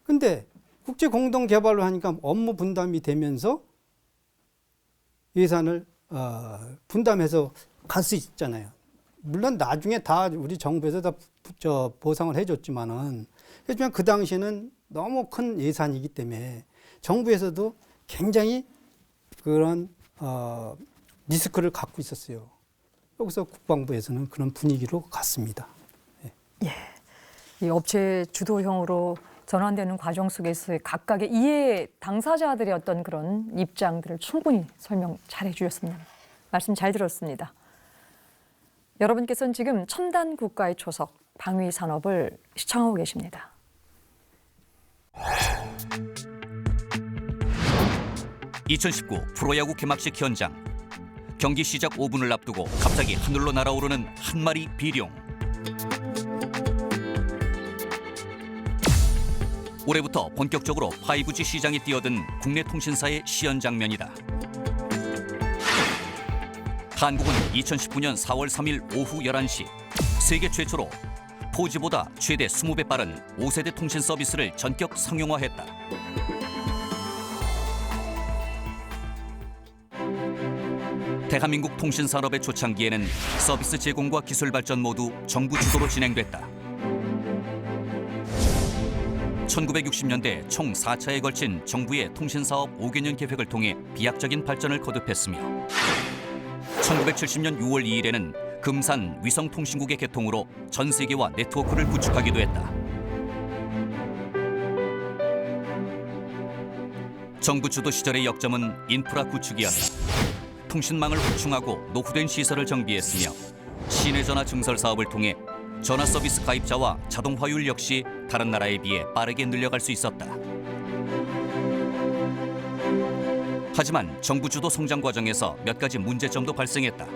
근데 국제 공동 개발로 하니까 업무 분담이 되면서 예산을 분담해서 갈 수 있잖아요. 물론 나중에 다 우리 정부에서 다 보상을 해줬지만은 하지만 그 당시에는 너무 큰 예산이기 때문에 정부에서도 굉장히 그런 리스크를 갖고 있었어요. 여기서 국방부에서는 그런 분위기로 갔습니다. 예, 이 업체 주도형으로 전환되는 과정 속에서의 각각의 이해 당사자들의 어떤 그런 입장들을 충분히 설명 잘해 주셨습니다. 말씀 잘 들었습니다. 여러분께서는 지금 첨단 국가의 초석 방위 산업을 시청하고 계십니다. (2019) 프로야구 개막식 현장. 경기 시작 5분을 앞두고 갑자기 하늘로 날아오르는 한 마리 비룡. 올해부터 본격적으로 5G 시장에 뛰어든 국내 통신사의 시연 장면이다. 한국은 2019년 4월 3일 오후 11시 세계 최초로 4G보다 최대 20배 빠른 5세대 통신 서비스를 전격 상용화했다. 대한민국 통신산업의 초창기에는 서비스 제공과 기술 발전 모두 정부 주도로 진행됐다. 1960년대 총 4차에 걸친 정부의 통신사업 5개년 계획을 통해 비약적인 발전을 거듭했으며 1970년 6월 2일에는 금산 위성통신국의 개통으로 전 세계와 네트워크를 구축하기도 했다. 정부 주도 시절의 역점은 인프라 구축이었다. 통신망을 확충하고 노후된 시설을 정비했으며 시내 전화 증설 사업을 통해 전화 서비스 가입자와 자동 화율 역시 다른 나라에 비해 빠르게 늘려갈 수 있었다. 하지만 정부 주도 성장 과정에서 몇 가지 문제점도 발생했다.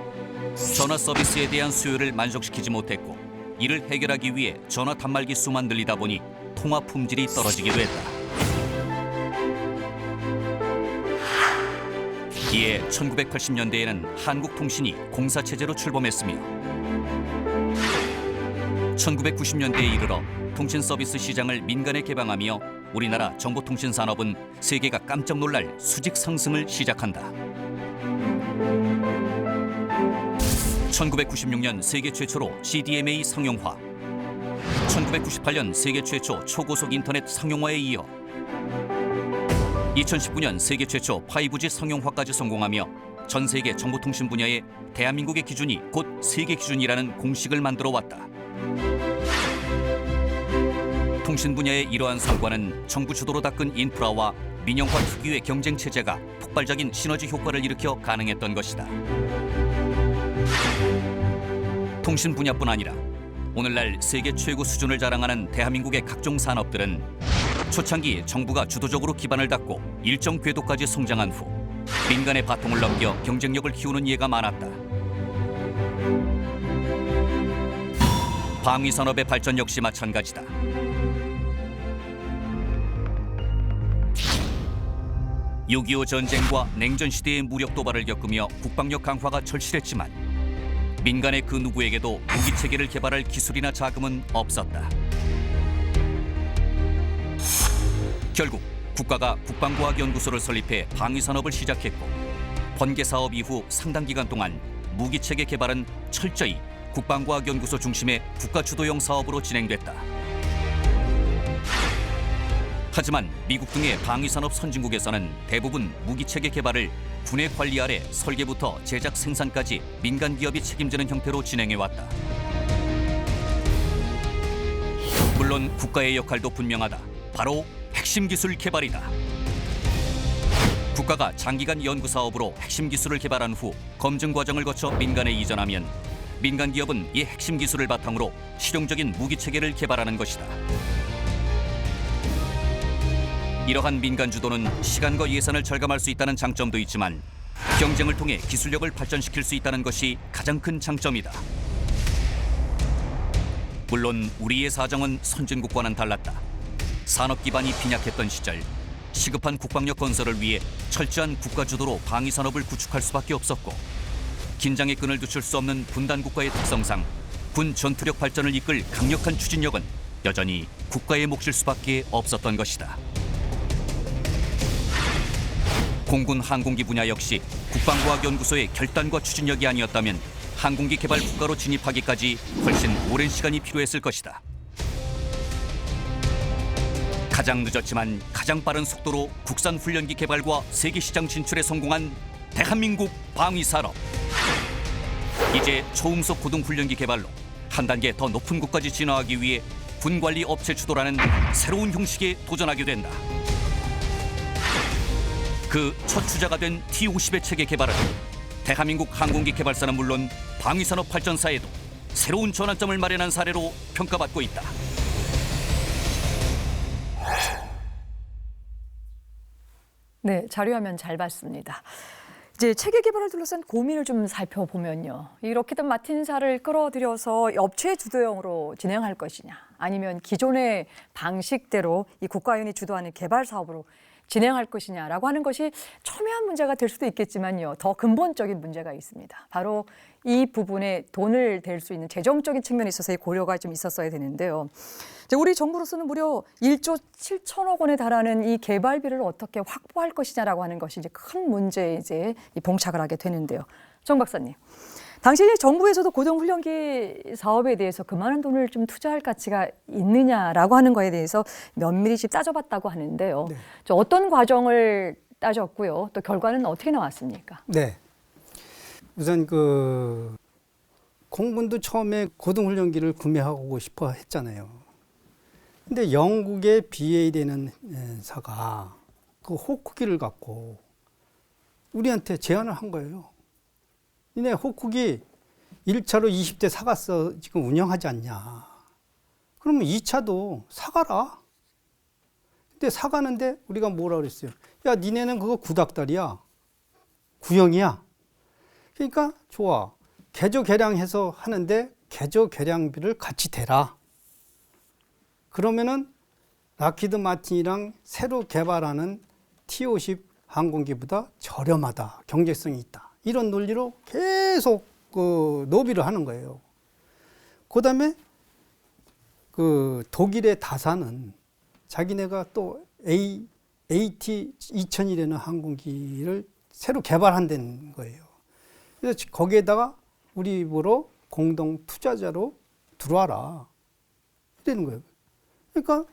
전화 서비스에 대한 수요를 만족시키지 못했고 이를 해결하기 위해 전화 단말기 수만 늘리다 보니 통화 품질이 떨어지기도 했다. 이에 1980년대에는 한국통신이 공사체제로 출범했으며 1990년대에 이르러 통신 서비스 시장을 민간에 개방하며 우리나라 정보통신 산업은 세계가 깜짝 놀랄 수직 상승을 시작한다. 1996년 세계 최초로 CDMA 상용화, 1998년 세계 최초 초고속 인터넷 상용화에 이어 2019년 세계 최초 5G 상용화까지 성공하며 전 세계 정보통신 분야의 대한민국의 기준이 곧 세계 기준이라는 공식을 만들어 왔다. 통신 분야의 이러한 성과는 정부 주도로 닦은 인프라와 민영화 특유의 경쟁 체제가 폭발적인 시너지 효과를 일으켜 가능했던 것이다. 통신 분야뿐 아니라 오늘날 세계 최고 수준을 자랑하는 대한민국의 각종 산업들은 초창기 정부가 주도적으로 기반을 닦고 일정 궤도까지 성장한 후 민간의 바통을 넘겨 경쟁력을 키우는 예가 많았다. 방위 산업의 발전 역시 마찬가지다. (6.25) 전쟁과 냉전 시대의 무력 도발을 겪으며 국방력 강화가 절실했지만 민간의 그 누구에게도 무기 체계를 개발할 기술이나 자금은 없었다. 결국 국가가 국방과학연구소를 설립해 방위 산업을 시작했고, 번개 사업 이후 상당 기간 동안 무기 체계 개발은 철저히 국방과학연구소 중심의 국가 주도형 사업으로 진행됐다. 하지만 미국 등의 방위산업 선진국에서는 대부분 무기체계 개발을 군의 관리 아래 설계부터 제작 생산까지 민간 기업이 책임지는 형태로 진행해왔다. 물론 국가의 역할도 분명하다. 바로 핵심 기술 개발이다. 국가가 장기간 연구 사업으로 핵심 기술을 개발한 후 검증 과정을 거쳐 민간에 이전하면 민간 기업은 이 핵심 기술을 바탕으로 실용적인 무기 체계를 개발하는 것이다. 이러한 민간 주도는 시간과 예산을 절감할 수 있다는 장점도 있지만 경쟁을 통해 기술력을 발전시킬 수 있다는 것이 가장 큰 장점이다. 물론 우리의 사정은 선진국과는 달랐다. 산업 기반이 빈약했던 시절 시급한 국방력 건설을 위해 철저한 국가 주도로 방위 산업을 구축할 수밖에 없었고, 긴장의 끈을 놓칠 수 없는 분단 국가의 특성상 군 전투력 발전을 이끌 강력한 추진력은 여전히 국가의 몫일 수밖에 없었던 것이다. 공군 항공기 분야 역시 국방과학연구소의 결단과 추진력이 아니었다면 항공기 개발 국가로 진입하기까지 훨씬 오랜 시간이 필요했을 것이다. 가장 늦었지만 가장 빠른 속도로 국산 훈련기 개발과 세계 시장 진출에 성공한 대한민국 방위산업. 이제 초음속 고등 훈련기 개발로 한 단계 더 높은 곳까지 진화하기 위해 군관리 업체 주도라는 새로운 형식에 도전하게 된다. 그 첫 주자가 된 T-50의 체계 개발은 대한민국 항공기 개발사는 물론 방위산업 발전사에도 새로운 전환점을 마련한 사례로 평가받고 있다. 네, 자료화면 잘 봤습니다. 이제 체계 개발을 둘러싼 고민을 좀 살펴보면요. 이 로키드 마틴사를 끌어들여서 업체 주도형으로 진행할 것이냐, 아니면 기존의 방식대로 이 국가연이 주도하는 개발 사업으로 진행할 것이냐라고 하는 것이 첨예한 문제가 될 수도 있겠지만요. 더 근본적인 문제가 있습니다. 바로 이 부분에 돈을 댈 수 있는 재정적인 측면에 있어서의 고려가 좀 있었어야 되는데요. 이제 우리 정부로서는 무려 1조 7천억 원에 달하는 이 개발비를 어떻게 확보할 것이냐라고 하는 것이 이제 큰 문제에 이제 봉착을 하게 되는데요. 정 박사님, 당시 정부에서도 고등훈련기 사업에 대해서 그만한 돈을 좀 투자할 가치가 있느냐라고 하는 거에 대해서 면밀히 좀 따져봤다고 하는데요. 네. 어떤 과정을 따졌고요, 또 결과는 어떻게 나왔습니까? 네. 우선 공군도 처음에 고등훈련기를 구매하고 싶어 했잖아요. 근데 영국의 BA 되는 사가 그 호크기를 갖고 우리한테 제안을 한 거예요. 니네 호크기 1차로 20대 사갔어. 지금 운영하지 않냐. 그러면 2차도 사가라. 근데 사가는데 우리가 뭐라 그랬어요? 야, 니네는 그거 구닥다리야. 구형이야. 그러니까 좋아. 개조 개량해서 하는데 개조 개량비를 같이 대라. 그러면은 락히드 마틴이랑 새로 개발하는 T-50 항공기보다 저렴하다. 경제성이 있다. 이런 논리로 계속 노비를 하는 거예요. 그다음에 독일의 다사는 자기네가 또 AT2000이라는 항공기를 새로 개발한다는 거예요. 그래서 거기에다가 우리 입으로 공동 투자자로 들어와라. 이러는 거예요. 그러니까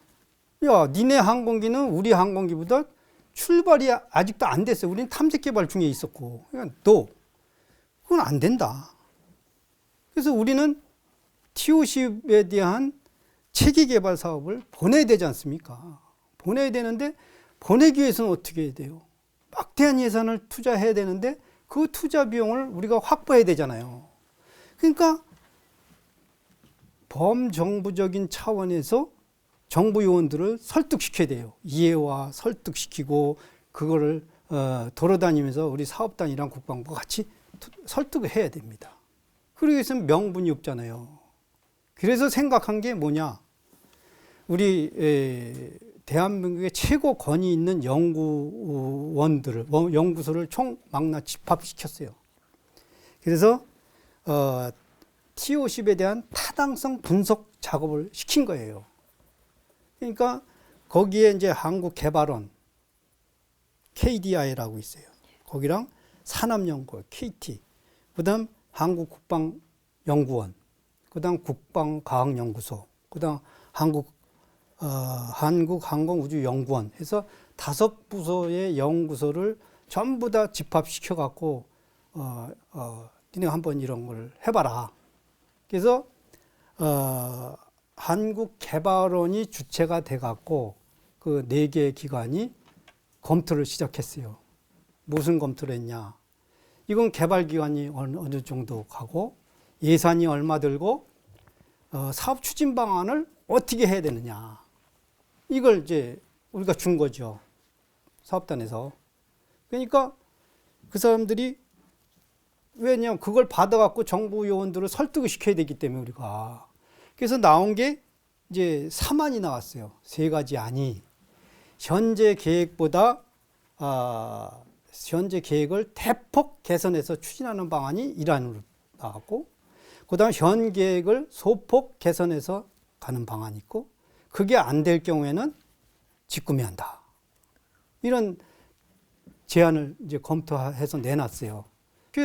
야, 니네 항공기는 우리 항공기보다 출발이 아직도 안 됐어요. 우리는 탐색 개발 중에 있었고. 그러니까 그건 안 된다. 그래서 우리는 T-50에 대한 체계 개발 사업을 보내야 되지 않습니까? 보내야 되는데 보내기 위해서는 어떻게 해야 돼요? 막대한 예산을 투자해야 되는데 그 투자 비용을 우리가 확보해야 되잖아요. 그러니까 범정부적인 차원에서 정부 요원들을 설득시켜야 돼요. 이해와 설득시키고 그거를 돌아다니면서 우리 사업단이랑 국방부가 같이 설득을 해야 됩니다. 그러기 위해서는 명분이 없잖아요. 그래서 생각한 게 뭐냐? 우리 대한민국의 최고 권위 있는 연구원들을, 연구소를 총망라 집합시켰어요. 그래서 T50에 대한 타당성 분석 작업을 시킨 거예요. 그러니까 거기에 이제 한국개발원, KDI라고 있어요. 거기랑 산업연구원, KT, 그다음 한국국방연구원, 그다음 국방과학연구소, 그다음 한국항공우주연구원 해서 5부서의 연구소를 전부 다 집합시켜 갖고 니네 한번 이런 걸 해봐라. 그래서 한국개발원이 주체가 돼 갖고 그 4개의 기관이 검토를 시작했어요. 무슨 검토를 했냐? 이건 개발기관이 어느 정도 가고 예산이 얼마 들고 사업 추진 방안을 어떻게 해야 되느냐. 이걸 이제 우리가 준 거죠. 사업단에서. 그러니까 그 사람들이 왜냐면 그걸 받아갖고 정부 요원들을 설득을 시켜야 되기 때문에 우리가. 그래서 나온 게 이제 3안이 나왔어요. 3가지 안이. 현재 계획보다 현재 계획을 대폭 개선해서 추진하는 방안이 1안으로 나왔고, 그 다음 현 계획을 소폭 개선해서 가는 방안이 있고, 그게 안 될 경우에는 직구매한다. 이런 제안을 이제 검토해서 내놨어요.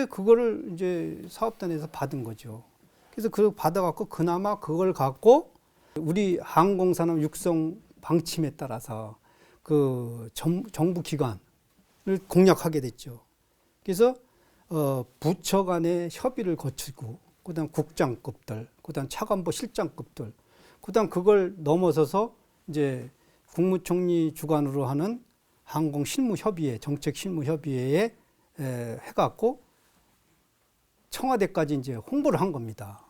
그거를 이제 사업단에서 받은 거죠. 그래서 그걸 받아갖고 그나마 그걸 갖고 우리 항공산업 육성 방침에 따라서 그 정부 기관을 공략하게 됐죠. 그래서 부처 간의 협의를 거치고, 그다음 국장급들, 그다음 차관보 실장급들, 그다음 그걸 넘어서서 이제 국무총리 주관으로 하는 항공실무협의회, 정책실무협의회에 해갖고 청와대까지 이제 홍보를 한 겁니다.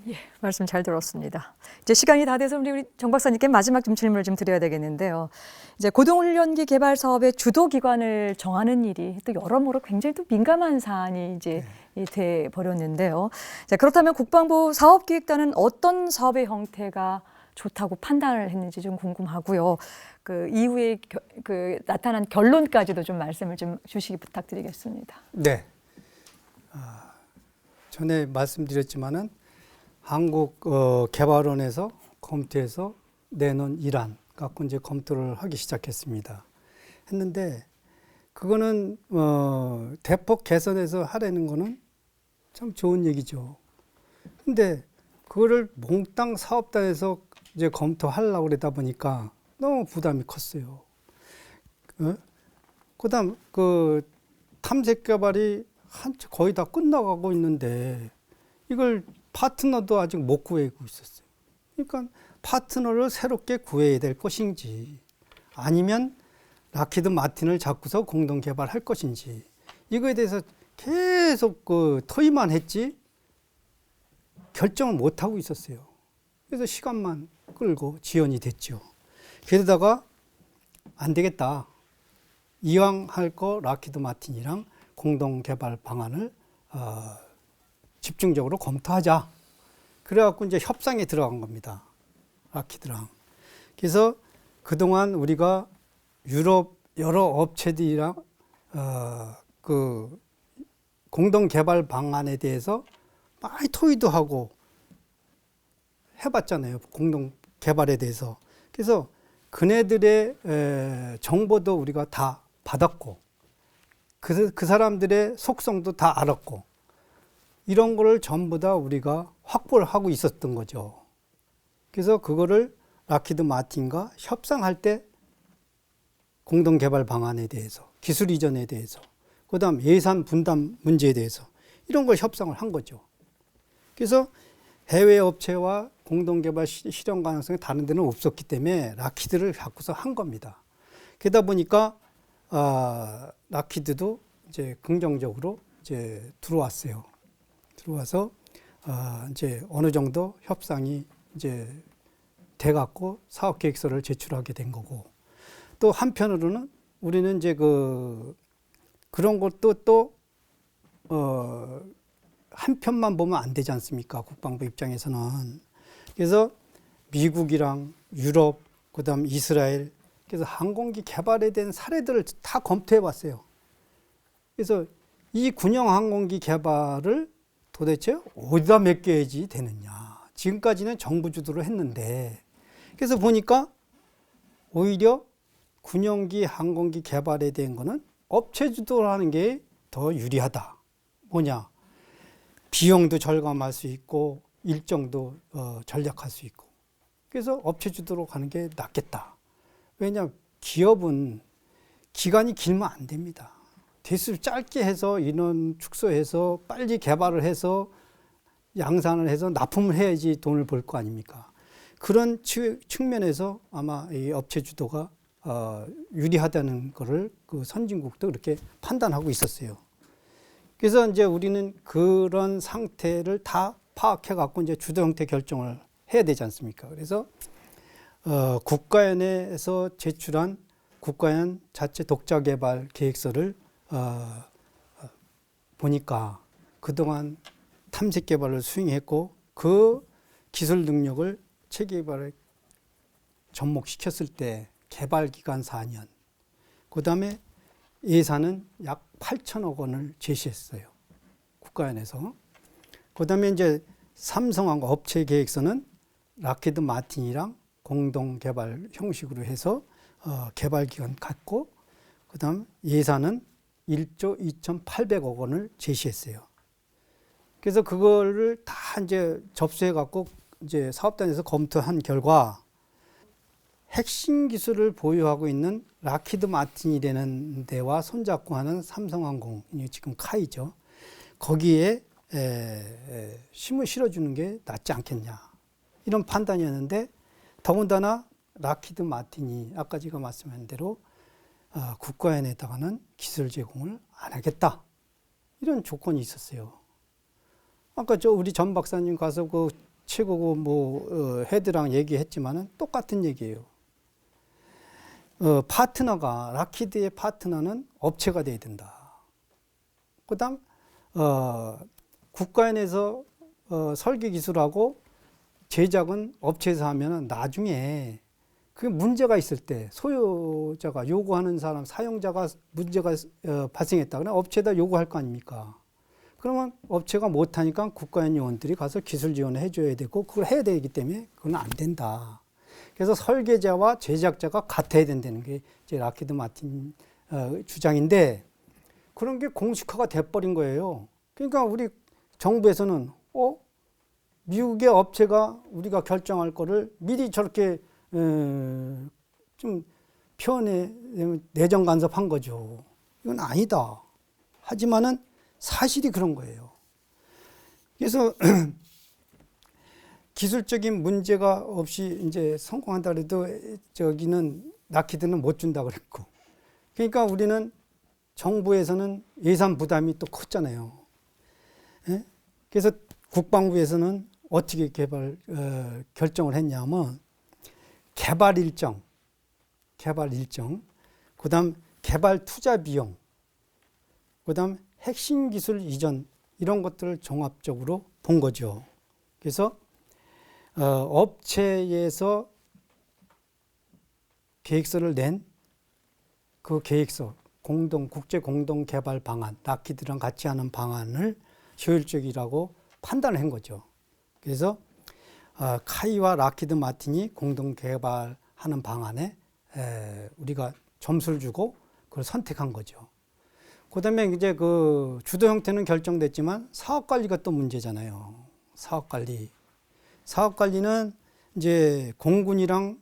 예, 말씀 잘 들었습니다. 이제 시간이 다 돼서 우리 정 박사님께 마지막 좀 질문을 좀 드려야 되겠는데요. 이제 고등훈련기 개발 사업의 주도 기관을 정하는 일이 또 여러모로 굉장히 또 민감한 사안이 이제 돼 버렸는데요. 자, 그렇다면 국방부 사업기획단은 어떤 사업의 형태가 좋다고 판단을 했는지 좀 궁금하고요. 그 이후에 그 나타난 결론까지도 좀 말씀을 좀 주시기 부탁드리겠습니다. 네. 전에 말씀드렸지만은 한국개발원에서 검토해서 내놓은 1안 갖고 이제 검토를 하기 시작했습니다. 했는데 그거는 대폭 개선해서 하라는 거는 참 좋은 얘기죠. 근데 그거를 몽땅 사업단에서 이제 검토하려고 그러다 보니까 너무 부담이 컸어요. 그다음 그 탐색 개발이 거의 다 끝나가고 있는데 이걸 파트너도 아직 못 구하고 있었어요. 그러니까 파트너를 새롭게 구해야 될 것인지 아니면 락히드 마틴을 잡고서 공동 개발할 것인지 이거에 대해서 계속 그 토의만 했지 결정을 못 하고 있었어요. 그래서 시간만 끌고 지연이 됐죠. 그러다가 안 되겠다. 이왕 할 거 락히드 마틴이랑 공동 개발 방안을 집중적으로 검토하자. 그래갖고 이제 협상에 들어간 겁니다. 락히드랑. 그래서 그동안 우리가 유럽 여러 업체들이랑 그 공동 개발 방안에 대해서 많이 토의도 하고 해봤잖아요. 공동 개발에 대해서. 그래서 그네들의 정보도 우리가 다 받았고 그 사람들의 속성도 다 알았고 이런 거를 전부 다 우리가 확보를 하고 있었던 거죠. 그래서 그거를 락히드 마틴과 협상할 때 공동 개발 방안에 대해서, 기술 이전에 대해서, 그다음 예산 분담 문제에 대해서 이런 걸 협상을 한 거죠. 그래서 해외 업체와 공동 개발 실현 가능성이 다른 데는 없었기 때문에 락히드를 갖고서 한 겁니다. 그러다 보니까 락히드도 이제 긍정적으로 이제 들어왔어요. 들어와서 이제 어느 정도 협상이 이제 돼갖고 사업 계획서를 제출하게 된 거고, 또 한편으로는 우리는 이제 그런 것도 또 한편만 보면 안 되지 않습니까? 국방부 입장에서는. 그래서 미국이랑 유럽, 그다음 이스라엘, 그래서 항공기 개발에 대한 사례들을 다 검토해 봤어요. 그래서 이 군용 항공기 개발을 도대체 어디다 맡겨야지 되느냐. 지금까지는 정부 주도로 했는데, 그래서 보니까 오히려 군용기 항공기 개발에 대한 거는 업체 주도로 하는 게 더 유리하다. 뭐냐? 비용도 절감할 수 있고 일정도 절약할 수 있고. 그래서 업체 주도로 가는 게 낫겠다. 왜냐? 기업은 기간이 길면 안 됩니다. 대수 짧게 해서 인원 축소해서 빨리 개발을 해서 양산을 해서 납품을 해야지 돈을 벌 거 아닙니까? 그런 측면에서 아마 이 업체 주도가 유리하다는 것을 그 선진국도 그렇게 판단하고 있었어요. 그래서 이제 우리는 그런 상태를 다 파악해 갖고 이제 주도 형태 결정을 해야 되지 않습니까? 그래서 국가연에서 제출한 국가연 자체 독자 개발 계획서를 보니까 그동안 탐색 개발을 수행했고 그 기술 능력을 체계 개발에 접목시켰을 때 개발 기간 4년, 그 다음에 예산은 약 8천억 원을 제시했어요. 국가연에서. 그 다음에 이제 삼성하고 업체 계획서는 락히드 마틴이랑 공동 개발 형식으로 해서 개발 기간 갖고, 그 다음 예산은 1조 2,800억 원을 제시했어요. 그래서 그거를 다 이제 접수해 갖고 이제 사업단에서 검토한 결과 핵심 기술을 보유하고 있는 락히드 마틴이라는 데와 손잡고 하는 삼성항공, 지금 카이죠. 거기에 힘을 실어주는 게 낫지 않겠냐. 이런 판단이었는데 더군다나 락히드 마틴이 아까 제가 말씀한 대로 국가연에다가는 기술 제공을 안 하겠다. 이런 조건이 있었어요. 아까 우리 전 박사님 가서 그 최고급 헤드랑 얘기했지만은 똑같은 얘기예요. 파트너가, 락히드의 파트너는 업체가 돼야 된다. 그 다음, 국가연에서 설계 기술하고 제작은 업체에서 하면은 나중에 그 문제가 있을 때 소유자가 요구하는 사람, 사용자가 문제가 발생했다. 그러면 업체에다 요구할 거 아닙니까? 그러면 업체가 못하니까 국가연 요원들이 가서 기술 지원을 해줘야 되고 그걸 해야 되기 때문에 그건 안 된다. 그래서 설계자와 제작자가 같아야 된다는 게 이제 락히드 마틴 주장인데 그런 게 공식화가 돼버린 거예요. 그러니까 우리 정부에서는 미국의 업체가 우리가 결정할 거를 미리 저렇게 좀 표현에 내정 간섭한 거죠. 이건 아니다. 하지만은 사실이 그런 거예요. 그래서 기술적인 문제가 없이 이제 성공한다 그래도 저기는 락히드는 못 준다 그랬고. 그러니까 우리는 정부에서는 예산 부담이 또 컸잖아요. 예? 그래서 국방부에서는 어떻게 결정을 했냐면 개발 일정, 그다음 개발 투자 비용, 그다음 핵심 기술 이전 이런 것들을 종합적으로 본 거죠. 그래서 업체에서 계획서를 낸 그 계획서, 국제 공동 개발 방안, 락히드랑 같이 하는 방안을 효율적이라고 판단을 한 거죠. 그래서 카이와 락히드 마틴이 공동 개발하는 방안에 우리가 점수를 주고 그걸 선택한 거죠. 그다음에 이제 그 주도 형태는 결정됐지만 사업 관리가 또 문제잖아요. 사업 관리는 이제 공군이랑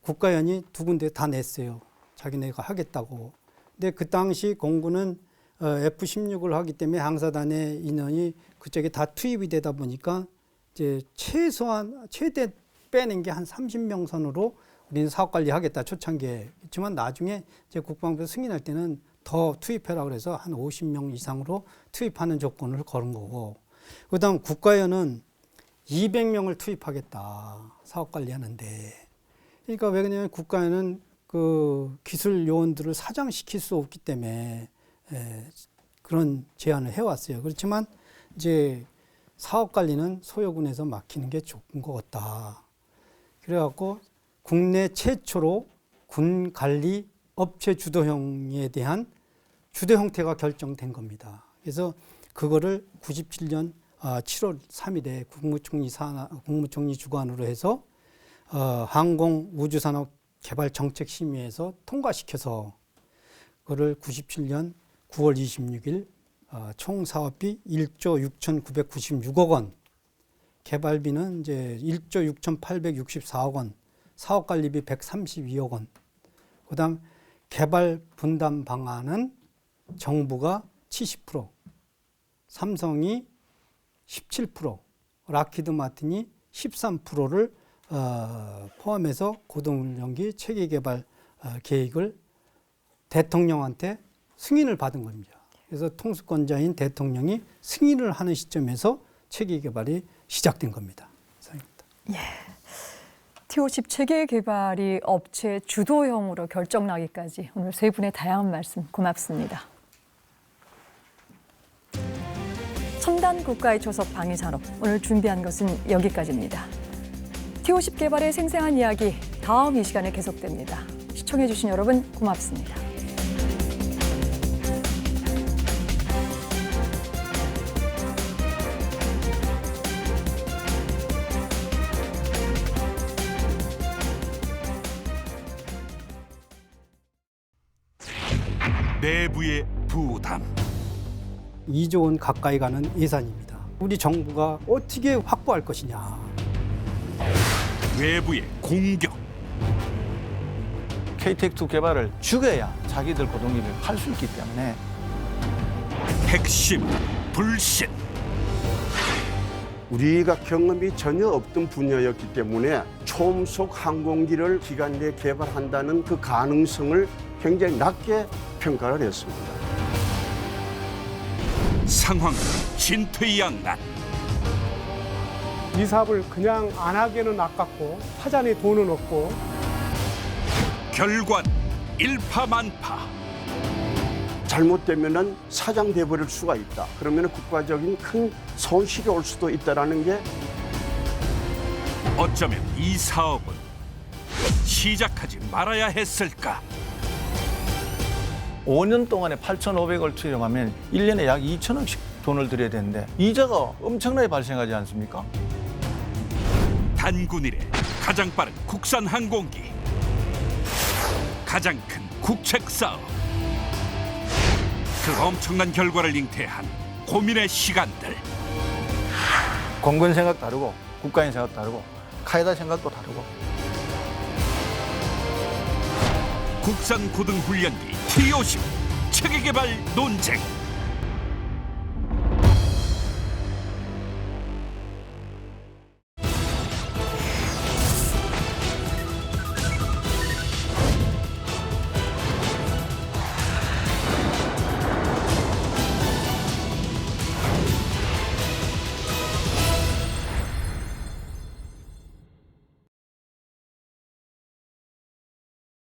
국가연이 두 군데 다 냈어요. 자기네가 하겠다고. 근데 그 당시 공군은 F-16을 하기 때문에 항사단의 인원이 그쪽에 다 투입이 되다 보니까 이제 최대 빼낸 게 한 30명 선으로 우리는 사업 관리하겠다 초창기에. 그렇지만 나중에 이제 국방부에서 승인할 때는 더 투입해라 그래서 한 50명 이상으로 투입하는 조건을 걸은 거고. 그다음 국가연은 200명을 투입하겠다. 사업 관리하는데. 그러니까 왜 그러냐면 국가연은 그 기술 요원들을 사장시킬 수 없기 때문에 그런 제안을 해왔어요. 그렇지만 이제 사업 관리는 소요군에서 맡기는 게 좋은 것 같다. 그래갖고 국내 최초로 군 관리 업체 주도형에 대한 주도 형태가 결정된 겁니다. 그래서 그거를 97년 7월 3일에 국무총리 주관으로 해서 항공우주산업개발정책심의에서 통과시켜서 그거를 97년 9월 26일 총 사업비 1조 6,996억 원, 개발비는 이제 1조 6,864억 원, 사업관리비 132억 원, 그다음 개발 분담 방안은 정부가 70%, 삼성이 17%, 락히드 마틴이 13%를 포함해서 고등훈련기 체계 개발 계획을 대통령한테 승인을 받은 겁니다. 그래서 통수권자인 대통령이 승인을 하는 시점에서 체계 개발이 시작된 겁니다. T-50 체계 개발이 업체 주도형으로 결정나기까지 오늘 세 분의 다양한 말씀 고맙습니다. 첨단 국가의 초석 방위산업, 오늘 준비한 것은 여기까지입니다. T-50 개발의 생생한 이야기 다음 이 시간에 계속됩니다. 시청해주신 여러분 고맙습니다. 내부의 부담. 2조 원 가까이 가는 예산입니다. 우리 정부가 어떻게 확보할 것이냐. 외부의 공격. KTX2 개발을 죽여야 자기들 고동기를 할 수 있기 때문에 핵심 불신. 우리가 경험이 전혀 없던 분야였기 때문에 초음속 항공기를 기간 내에 개발한다는 그 가능성을 굉장히 낮게 평가를 했습니다. 상황 진퇴양난. 이 사업을 그냥 안 하기에는 아깝고 파잔에 돈은 없고 결과는 일파만파. 잘못되면은 사장돼 버릴 수가 있다. 그러면 국가적인 큰 손실이 올 수도 있다라는 게 어쩌면 이 사업은 시작하지 말아야 했을까. 5년 동안에 8,500을 투입하면 1년에 약 2천억씩 돈을 들여야 되는데 이자가 엄청나게 발생하지 않습니까? 단군 이래 가장 빠른 국산 항공기, 가장 큰 국책 사업. 그 엄청난 결과를 잉태한 고민의 시간들. 공군 생각 다르고 국가인 생각 다르고 카이다 생각도 다르고 국산 고등훈련기 T-50 체계개발 논쟁.